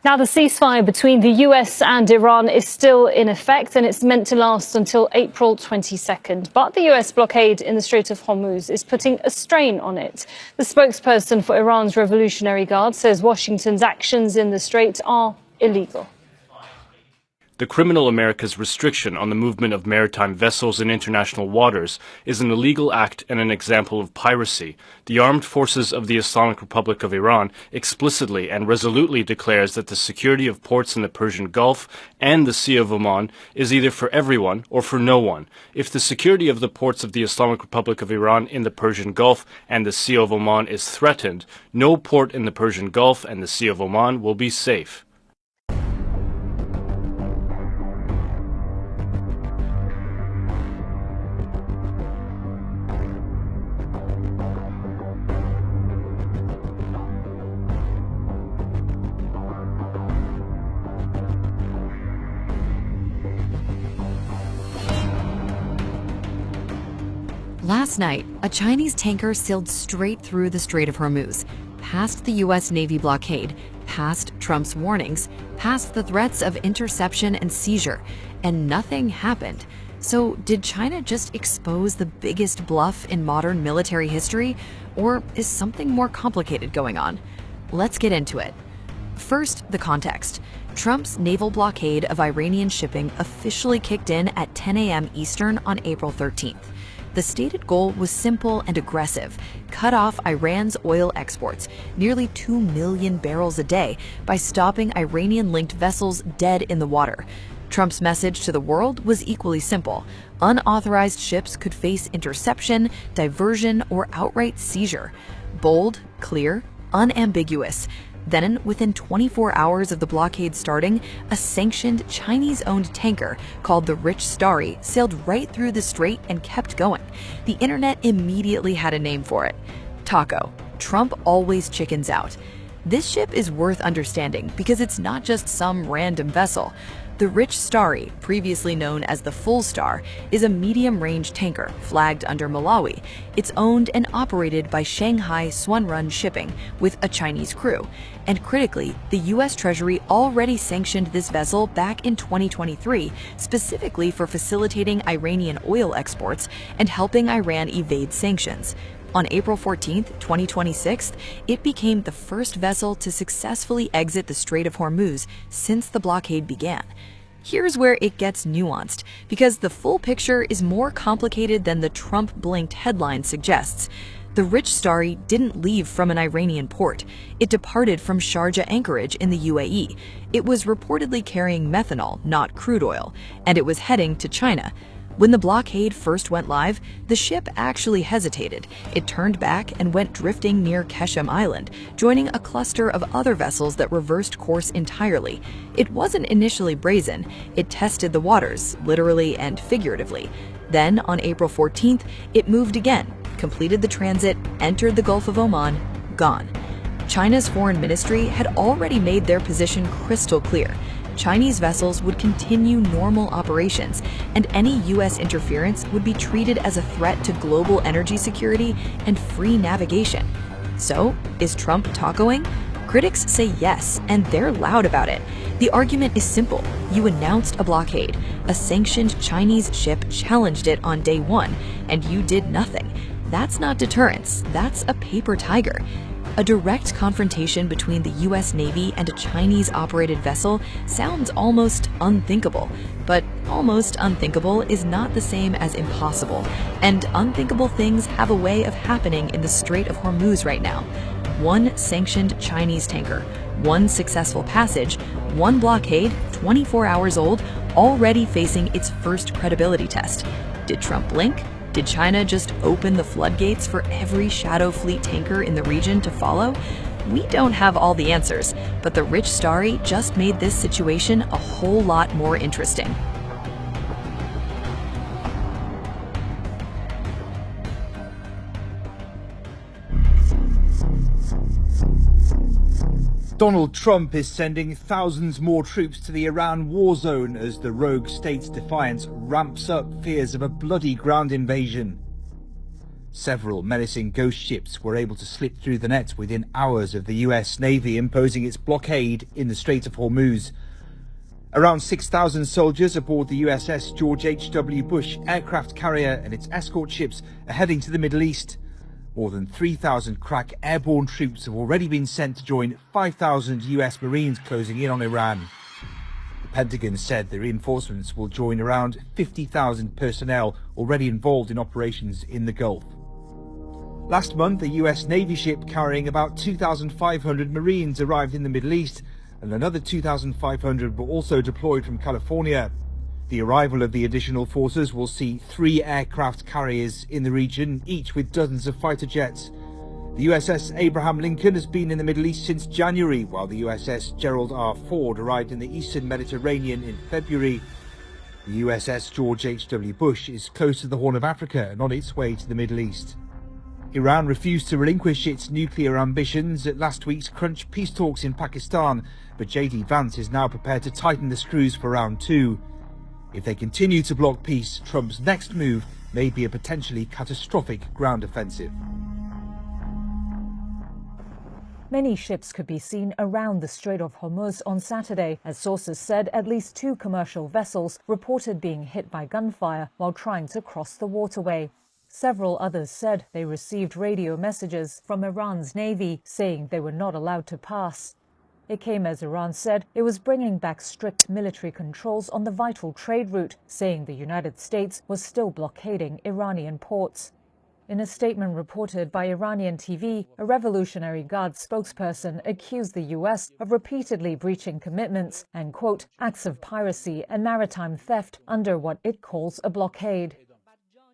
Now, the ceasefire between the US and Iran is still in effect, and it's meant to last until April 22nd. But the US blockade in the Strait of Hormuz is putting a strain on it. The spokesperson for Iran's Revolutionary Guard says Washington's actions in the strait are illegal. The criminal America's restriction on the movement of maritime vessels in international waters is an illegal act and an example of piracy. The armed forces of the Islamic Republic of Iran explicitly and resolutely declares that the security of ports in the Persian Gulf and the Sea of Oman is either for everyone or for no one. If the security of the ports of the Islamic Republic of Iran in the Persian Gulf and the Sea of Oman is threatened, no port in the Persian Gulf and the Sea of Oman will be safe. Last night, a Chinese tanker sailed straight through the Strait of Hormuz, past the U.S. Navy blockade, past Trump's warnings, past the threats of interception and seizure, and nothing happened. So did China just expose the biggest bluff in modern military history, or is something more complicated going on? Let's get into it. First, the context. Trump's naval blockade of Iranian shipping officially kicked in at 10 a.m. Eastern on April 13th. The stated goal was simple and aggressive: cut off Iran's oil exports, nearly 2 million barrels a day, by stopping Iranian-linked vessels dead in the water. Trump's message to the world was equally simple: unauthorized ships could face interception, diversion, or outright seizure. Bold, clear, unambiguous. Then, within 24 hours of the blockade starting, a sanctioned Chinese-owned tanker called the Rich Starry sailed right through the strait and kept going. The internet immediately had a name for it: Taco. Trump always chickens out. This ship is worth understanding because it's not just some random vessel. The Rich Starry, previously known as the Full Star, is a medium-range tanker flagged under Malawi. It's owned and operated by Shanghai Sunrun Shipping with a Chinese crew. And critically, the U.S. Treasury already sanctioned this vessel back in 2023, specifically for facilitating Iranian oil exports and helping Iran evade sanctions. On April 14, 2026, it became the first vessel to successfully exit the Strait of Hormuz since the blockade began. Here's where it gets nuanced, because the full picture is more complicated than the Trump-blinked headline suggests. The Rich Starry didn't leave from an Iranian port. It departed from Sharjah anchorage in the UAE. It was reportedly carrying methanol, not crude oil, and it was heading to China. When the blockade first went live, the ship actually hesitated. It turned back and went drifting near Keshem Island, joining a cluster of other vessels that reversed course entirely. It wasn't initially brazen. It tested the waters, literally and figuratively. Then, on April 14th, it moved again, completed the transit, entered the Gulf of Oman, gone. China's foreign ministry had already made their position crystal clear. Chinese vessels would continue normal operations, and any U.S. interference would be treated as a threat to global energy security and free navigation. So, is Trump tacoing? Critics say yes, and they're loud about it. The argument is simple. You announced a blockade. A sanctioned Chinese ship challenged it on day one, and you did nothing. That's not deterrence. That's a paper tiger. A direct confrontation between the U.S. Navy and a Chinese-operated vessel sounds almost unthinkable. But almost unthinkable is not the same as impossible. And unthinkable things have a way of happening in the Strait of Hormuz right now. One sanctioned Chinese tanker, one successful passage, one blockade, 24 hours old, already facing its first credibility test. Did Trump blink? Did China just open the floodgates for every Shadow Fleet tanker in the region to follow? We don't have all the answers, but the Rich Starry just made this situation a whole lot more interesting. Donald Trump is sending thousands more troops to the Iran war zone as the rogue state's defiance ramps up fears of a bloody ground invasion. Several menacing ghost ships were able to slip through the net within hours of the US Navy imposing its blockade in the Strait of Hormuz. Around 6,000 soldiers aboard the USS George H.W. Bush aircraft carrier and its escort ships are heading to the Middle East. More than 3,000 crack airborne troops have already been sent to join 5,000 US Marines closing in on Iran. The Pentagon said the reinforcements will join around 50,000 personnel already involved in operations in the Gulf. Last month, a US Navy ship carrying about 2,500 Marines arrived in the Middle East, and another 2,500 were also deployed from California. The arrival of the additional forces will see 3 aircraft carriers in the region, each with dozens of fighter jets. The USS Abraham Lincoln has been in the Middle East since January, while the USS Gerald R. Ford arrived in the eastern Mediterranean in February. The USS George H.W. Bush is close to the Horn of Africa and on its way to the Middle East. Iran refused to relinquish its nuclear ambitions at last week's Crunch peace talks in Pakistan, but J.D. Vance is now prepared to tighten the screws for round 2. If they continue to block peace, Trump's next move may be a potentially catastrophic ground offensive. Many ships could be seen around the Strait of Hormuz on Saturday, as sources said at least 2 commercial vessels reported being hit by gunfire while trying to cross the waterway. Several others said they received radio messages from Iran's Navy saying they were not allowed to pass. It came as Iran said it was bringing back strict military controls on the vital trade route, saying the United States was still blockading Iranian ports. In a statement reported by Iranian TV, a Revolutionary Guard spokesperson accused the U.S. of repeatedly breaching commitments and, quote, acts of piracy and maritime theft under what it calls a blockade.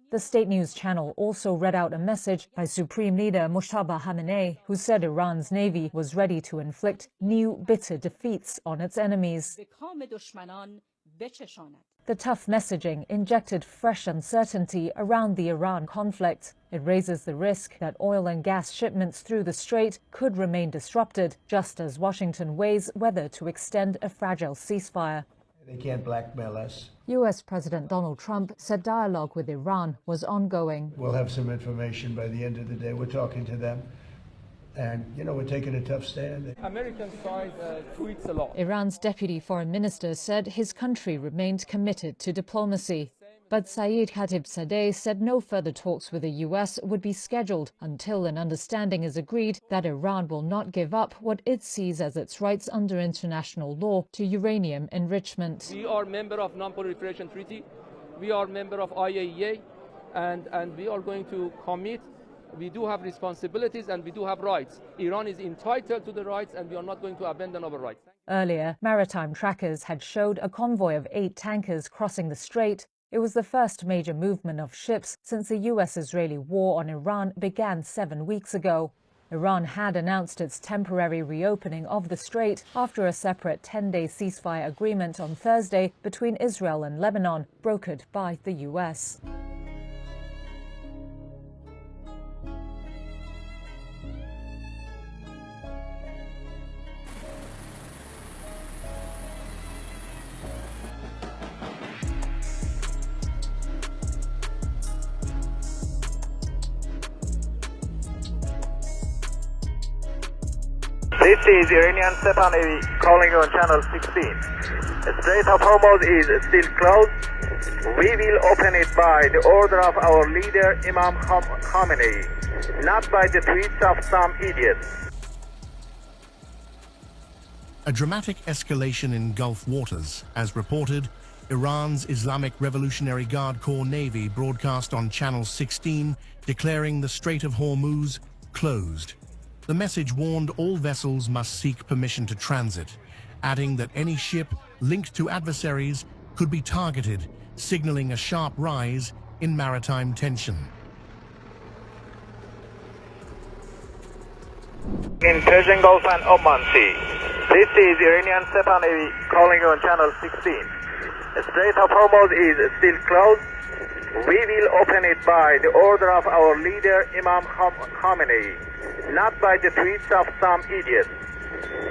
The state news channel also read out a message by Supreme Leader Mojtaba Khamenei, who said Iran's navy was ready to inflict new bitter defeats on its enemies. The tough messaging injected fresh uncertainty around the Iran conflict. It raises the risk that oil and gas shipments through the strait could remain disrupted, just as Washington weighs whether to extend a fragile ceasefire. They can't blackmail us. U.S. President Donald Trump said dialogue with Iran was ongoing. We'll have some information by the end of the day. We're talking to them. And, we're taking a tough stand. American side tweets a lot. Iran's deputy foreign minister said his country remained committed to diplomacy. But Saeed Khatibzadeh said no further talks with the U.S. would be scheduled until an understanding is agreed that Iran will not give up what it sees as its rights under international law to uranium enrichment. We are member of Non-Proliferation Treaty. We are member of IAEA. And we are going to commit. We do have responsibilities and we do have rights. Iran is entitled to the rights and we are not going to abandon our rights. Earlier, maritime trackers had showed a convoy of 8 tankers crossing the strait. It was the first major movement of ships since the US-Israeli war on Iran began 7 weeks ago. Iran had announced its temporary reopening of the strait after a separate 10-day ceasefire agreement on Thursday between Israel and Lebanon, brokered by the US. This is Iranian Sepa Navy calling you on channel 16. The Strait of Hormuz is still closed. We will open it by the order of our leader Imam Khamenei, not by the tweets of some idiots. A dramatic escalation in Gulf waters, as reported. Iran's Islamic Revolutionary Guard Corps Navy broadcast on channel 16, declaring the Strait of Hormuz closed. The message warned all vessels must seek permission to transit, adding that any ship linked to adversaries could be targeted, signaling a sharp rise in maritime tension. In Persian Gulf and Oman Sea, this is Iranian Sepa Navy calling you on channel 16. The Strait of Hormuz is still closed. We will open it by the order of our leader Imam Khamenei, not by the tweets of some idiots.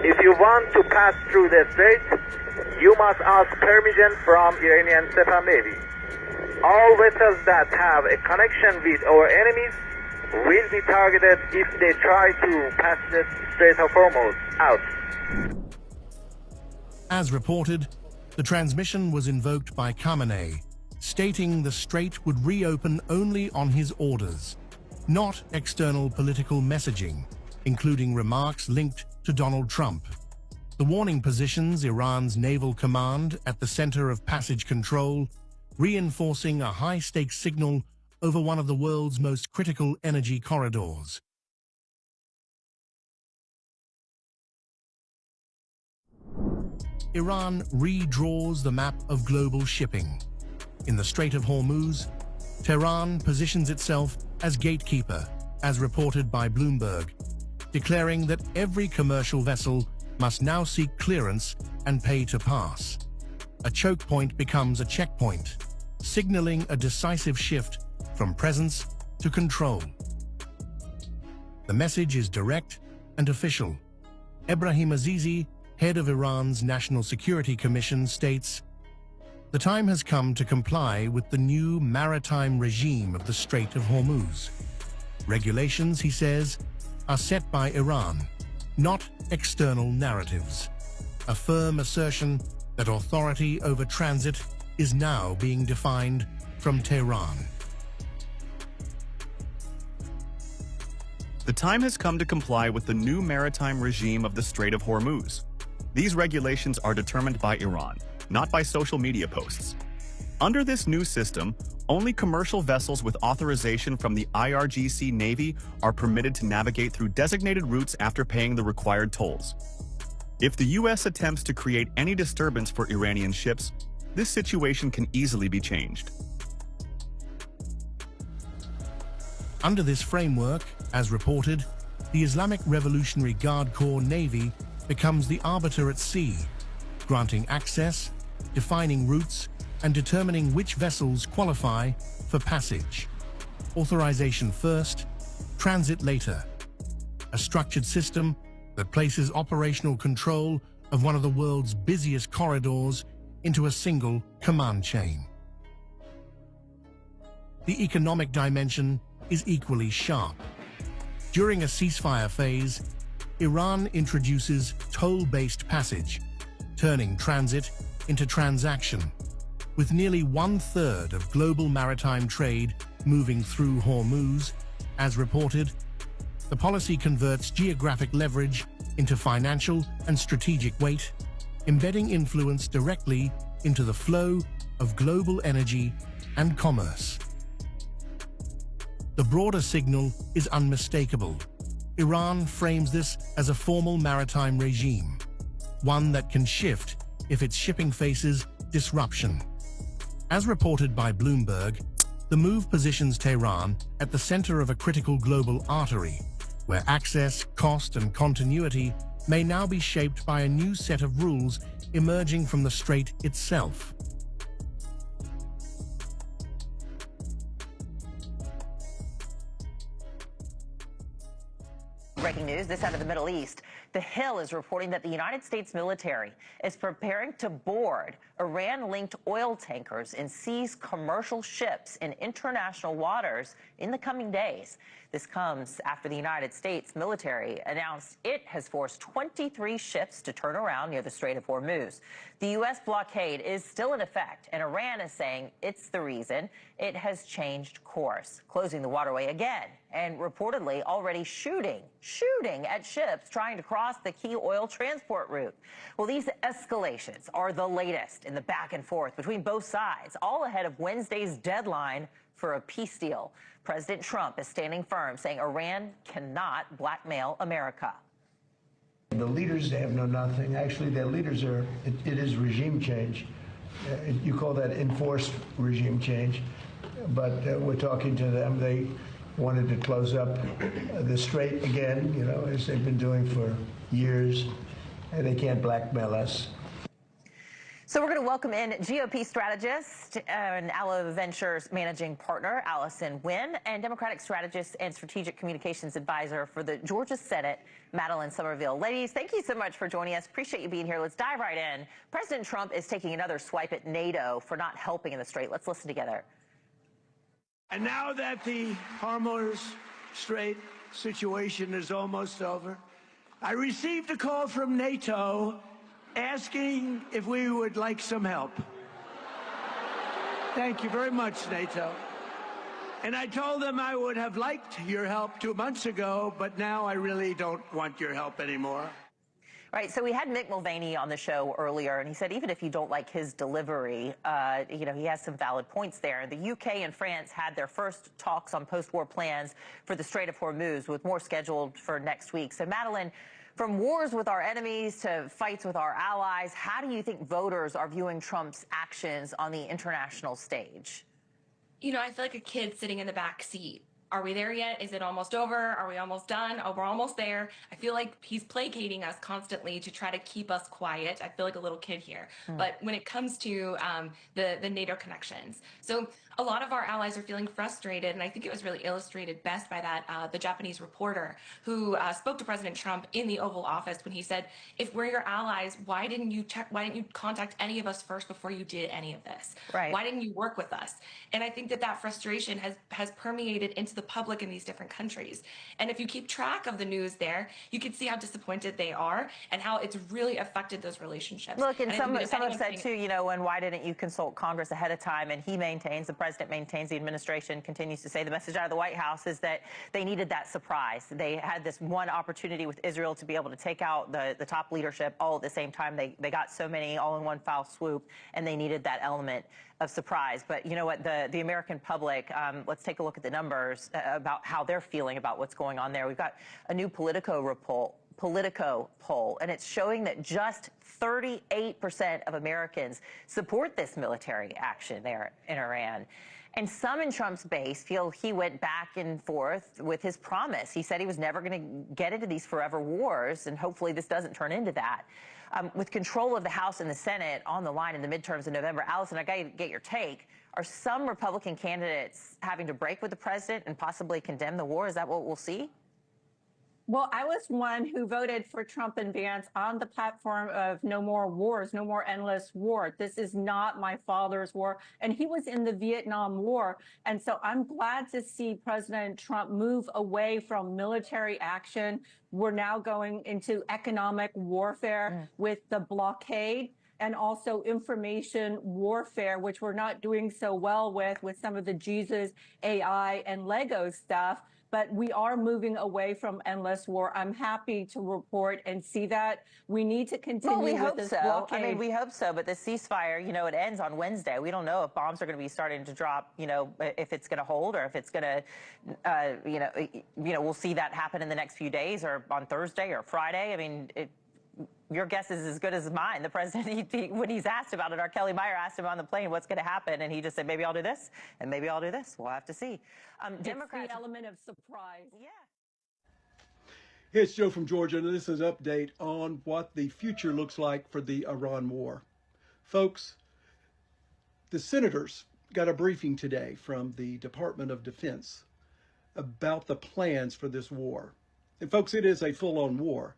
If you want to pass through the strait, you must ask permission from Iranian Sepa Navy. All vessels that have a connection with our enemies will be targeted if they try to pass the Strait of Hormuz out. As reported, the transmission was invoked by Khamenei, stating the strait would reopen only on his orders, not external political messaging, including remarks linked to Donald Trump. The warning positions Iran's naval command at the center of passage control, reinforcing a high-stakes signal over one of the world's most critical energy corridors. Iran redraws the map of global shipping. In the Strait of Hormuz, Tehran positions itself as gatekeeper, as reported by Bloomberg, declaring that every commercial vessel must now seek clearance and pay to pass. A choke point becomes a checkpoint, signaling a decisive shift from presence to control. The message is direct and official. Ebrahim Azizi, head of Iran's National Security Commission, states, "The time has come to comply with the new maritime regime of the Strait of Hormuz. Regulations," he says, "are set by Iran, not external narratives." A firm assertion that authority over transit is now being defined from Tehran. The time has come to comply with the new maritime regime of the Strait of Hormuz. These regulations are determined by Iran, not by social media posts. Under this new system, only commercial vessels with authorization from the IRGC Navy are permitted to navigate through designated routes after paying the required tolls. If the U.S. attempts to create any disturbance for Iranian ships, this situation can easily be changed. Under this framework, as reported, the Islamic Revolutionary Guard Corps Navy becomes the arbiter at sea, granting access, defining routes, and determining which vessels qualify for passage. Authorization first, transit later. A structured system that places operational control of one of the world's busiest corridors into a single command chain. The economic dimension is equally sharp. During a ceasefire phase, Iran introduces toll-based passage, turning transit into transaction, with nearly 1/3 of global maritime trade moving through Hormuz. As reported, the policy converts geographic leverage into financial and strategic weight, embedding influence directly into the flow of global energy and commerce. The broader signal is unmistakable. Iran frames this as a formal maritime regime, one that can shift if its shipping faces disruption. As reported by Bloomberg, the move positions Tehran at the center of a critical global artery, where access, cost, and continuity may now be shaped by a new set of rules emerging from the strait itself. Breaking news, this out of the Middle East. The Hill is reporting that the United States military is preparing to board Iran-linked oil tankers and seize commercial ships in international waters in the coming days. This comes after the United States military announced it has forced 23 ships to turn around near the Strait of Hormuz. The U.S. blockade is still in effect, and Iran is saying it's the reason it has changed course, closing the waterway again, and reportedly already shooting at ships trying to cross the key oil transport route. Well, these escalations are the latest in the back and forth between both sides, all ahead of Wednesday's deadline for a peace deal. President Trump is standing firm, saying Iran cannot blackmail America. The leaders, they have nothing. Actually, their leaders are, it is regime change. You call that enforced regime change. But we're talking to them. They wanted to close up the strait again, you know, as they've been doing for years. And they can't blackmail us. So we're going to welcome in GOP strategist and Aloe Ventures managing partner, Allison Wynn, and Democratic strategist and strategic communications advisor for the Georgia Senate, Madeline Somerville. Ladies, thank you so much for joining us. Appreciate you being here. Let's dive right in. President Trump is taking another swipe at NATO for not helping in the strait. Let's listen together. And now that the Hormuz Strait situation is almost over. I received a call from NATO asking if we would like some help. Thank you very much, NATO. And I told them I would have liked your help 2 months ago, but now I really don't want your help anymore. Right, so we had Mick Mulvaney on the show earlier, and he said even if you don't like his delivery, he has some valid points there. The UK and France had their first talks on post-war plans for the Strait of Hormuz, with more scheduled for next week. So, Madeline, from wars with our enemies to fights with our allies, how do you think voters are viewing Trump's actions on the international stage? I feel like a kid sitting in the back seat. Are we there yet? Is it almost over? Are we almost done? Oh, we're almost there. I feel like he's placating us constantly to try to keep us quiet. I feel like a little kid here. But when it comes to the NATO connections, so a lot of our allies are feeling frustrated, and I think it was really illustrated best by that the Japanese reporter who spoke to President Trump in the Oval Office when he said, "If we're your allies, why didn't you contact any of us first before you did any of this? Right. Why didn't you work with us?" And I think that frustration has permeated into the public in these different countries. And if you keep track of the news there, you can see how disappointed they are and how it's really affected those relationships. Look, and some have said saying, too, and why didn't you consult Congress ahead of time? And the president maintains, the administration continues to say, the message out of the White House is that they needed that surprise. They had this one opportunity with Israel to be able to take out the top leadership all at the same time. They got so many all in one foul swoop, and they needed that element of surprise. But you know what, the American public, let's take a look at the numbers about how they're feeling about what's going on there. We've got a new Politico poll, and it's showing that just 38% of Americans support this military action there in Iran. And some in Trump's base feel he went back and forth with his promise. He said he was never going to get into these forever wars, and hopefully this doesn't turn into that. With control of the House and the Senate on the line in the midterms in November, Allison, I got to get your take. Are some Republican candidates having to break with the president and possibly condemn the war? Is that what we'll see? Well, I was one who voted for Trump and Vance on the platform of no more wars, no more endless war. This is not my father's war. And he was in the Vietnam War. And so I'm glad to see President Trump move away from military action. We're now going into economic warfare with the blockade, and also information warfare, which we're not doing so well with some of the Jesus, AI, and Lego stuff. But we are moving away from endless war. I'm happy to report and see that. We need to continue with this blockade. I mean, we hope so. But the ceasefire, it ends on Wednesday. We don't know if bombs are going to be starting to drop, if it's going to hold, or if it's going to, we'll see that happen in the next few days, or on Thursday or Friday. I mean, your guess is as good as mine. The president, when he's asked about it, our Kelly Meyer asked him on the plane, what's going to happen? And he just said, maybe I'll do this, and maybe I'll do this. We'll have to see. Democrats, the element of surprise. Yeah. Here's Joe from Georgia, and this is an update on what the future looks like for the Iran war. Folks, the senators got a briefing today from the Department of Defense about the plans for this war. And folks, it is a full-on war.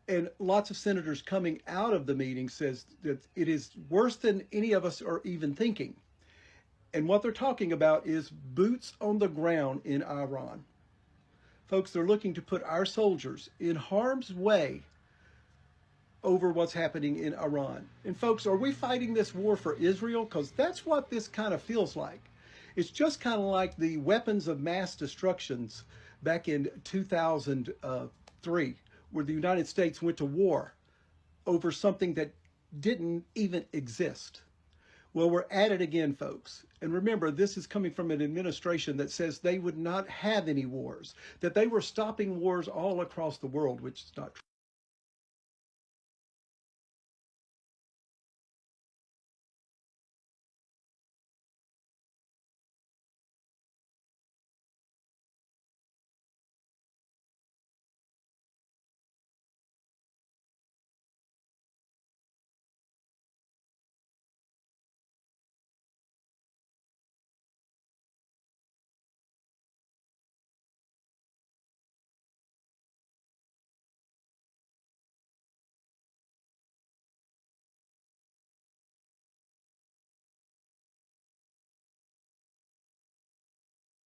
And lots of senators coming out of the meeting says that it is worse than any of us are even thinking. And what they're talking about is boots on the ground in Iran. Folks, they're looking to put our soldiers in harm's way over what's happening in Iran. And folks, are we fighting this war for Israel? Because that's what this kind of feels like. It's just kind of like the weapons of mass destructions back in 2003. Where the United States went to war over something that didn't even exist. Well, we're at it again, folks. And remember, this is coming from an administration that says they would not have any wars, that they were stopping wars all across the world, which is not true.